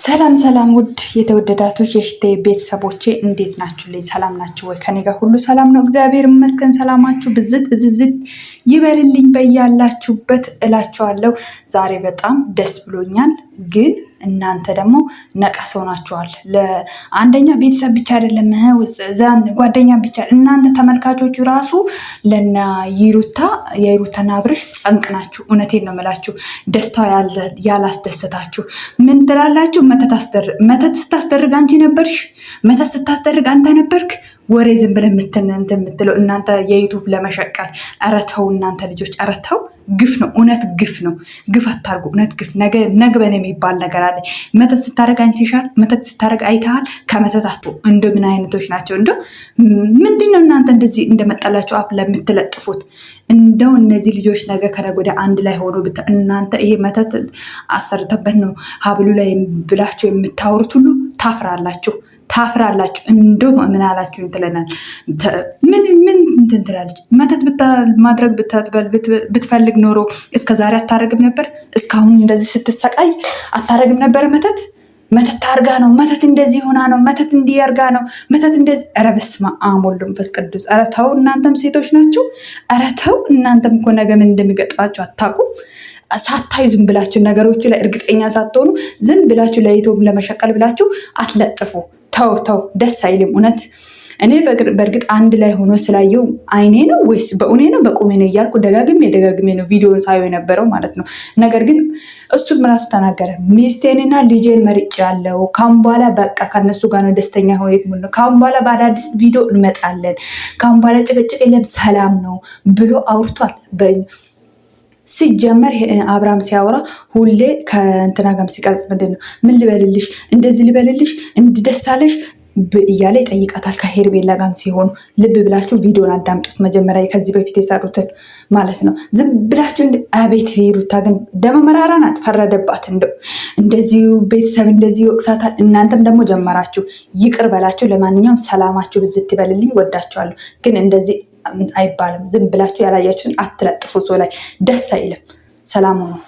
ሰላም ሰላም ውድ የተወደዳችሁ የሽቴ ቤተሰቦቼ እንዴት ናችሁልኝ? ሰላም ናችሁ ወይ? ከኔ ጋር ሁሉ ሰላም ነው፣ እግዚአብሔር ይመስገን። ሰላማችሁ ብዝት ብዝዝት ይበልልኝ በያላችሁበት እላችኋለሁ። ዛሬ በጣም ደስ ብሎኛል፣ ግን እናንተ ደግሞ ነቀስ ሆናችኋል። ለአንደኛ ቤተሰብ ብቻ አይደለም ጓደኛ ብቻ፣ እናንተ ተመልካቾቹ ራሱ ለና የሩታና አብርሽ ጠንቅ ናችሁ። እውነቴን ነው የምላችሁ። ደስታው ያላስደሰታችሁ ምን ትላላችሁ? መተት ስታስደርግ አንቺ ነበርሽ፣ መተት ስታስደርግ አንተ ነበርክ። ወሬ ዝም ብለህ የምትለው እናንተ የዩቱብ ለመሸቀል። ኧረ ተው እናንተ ልጆች፣ ኧረ ተው። ግፍ ነው፣ እውነት ግፍ ነው። ግፍ አታርጉ፣ እውነት ግፍ። ነግበን የሚባል ነገር አለ። መተት ስታደርግ አንቺሻል፣ መተት ስታደርግ አይተሃል። ከመተት አቱ እንደ ምን አይነቶች ናቸው? እንደው ምንድን ነው እናንተ እንደዚህ እንደመጣላችሁ አፍ ለምትለጥፉት? እንደው እነዚህ ልጆች ነገ ከነገ ወዲያ አንድ ላይ ሆኖ እናንተ ይሄ መተት አሰርተበት ነው ሀብሉ ላይ ብላችሁ የምታወሩት ሁሉ ታፍራላችሁ። እንደው ምን አላችሁ ትለናል። ምን እንትን ትላለች። መተት ማድረግ ብትፈልግ ኖሮ እስከ ዛሬ አታረግም ነበር? እስካሁን እንደዚህ ስትሰቃይ አታረግም ነበር? መተት ታርጋ ነው፣ መተት እንደዚህ ሆና ነው፣ መተት እንዲያርጋ ነው፣ መተት እንደዚህ። ኧረ በስመ አብ ወወልድ ወመንፈስ ቅዱስ። ኧረ ተው እናንተም ሴቶች ናችሁ። ኧረ ተው እናንተም እኮ ነገ ምን እንደሚገጥማችሁ አታውቁም። ሳታዩ ዝም ብላችሁ ነገሮቹ ላይ እርግጠኛ ሳትሆኑ ዝም ብላችሁ ለዩቱብ ለመሸቀል ብላችሁ አትለጥፉ። ተው፣ ደስ አይልም እውነት። እኔ በእርግጥ አንድ ላይ ሆኖ ስላየው አይኔ ነው ወይስ በእውኔ ነው በቁሜ ነው እያልኩ ደጋግሜ ነው ቪዲዮን ሳየው የነበረው ማለት ነው። ነገር ግን እሱም ራሱ ተናገረ። ሚስቴንና ልጄን መርጬ ያለው ካሁን በኋላ በቃ ከነሱ ጋር ነው ደስተኛ ሆየት ሙሉ ነው። ካሁን በኋላ በአዳዲስ ቪዲዮ እንመጣለን፣ ካሁን በኋላ ጭቅጭቅ የለም፣ ሰላም ነው ብሎ አውርቷል። ሲጀመር አብርሃም ሲያወራ ሁሌ ከእንትና ጋር ሲቀርጽ ምንድን ነው ምን ልበልልሽ፣ እንደዚህ ልበልልሽ፣ እንድደሳለሽ እያለ ይጠይቃታል። ከሄርቤላ ጋር ሲሆኑ ልብ ብላችሁ ቪዲዮን አዳምጡት። መጀመሪያ ከዚህ በፊት የሰሩትን ማለት ነው። ዝም ብላችሁ አቤት ሩታ ግን ደመ መራራ ናት፣ ፈረደባት። እንደዚሁ ቤተሰብ እንደዚህ ይወቅሳታል። እናንተም ደግሞ ጀመራችሁ። ይቅር በላችሁ። ለማንኛውም ሰላማችሁ ብዝት ይበልልኝ። ወዳችኋለሁ። ግን እንደዚህ አይባልም። ዝም ብላችሁ ያላያችሁን አትለጥፉ። ሰው ላይ ደስ አይልም። ሰላም ነው።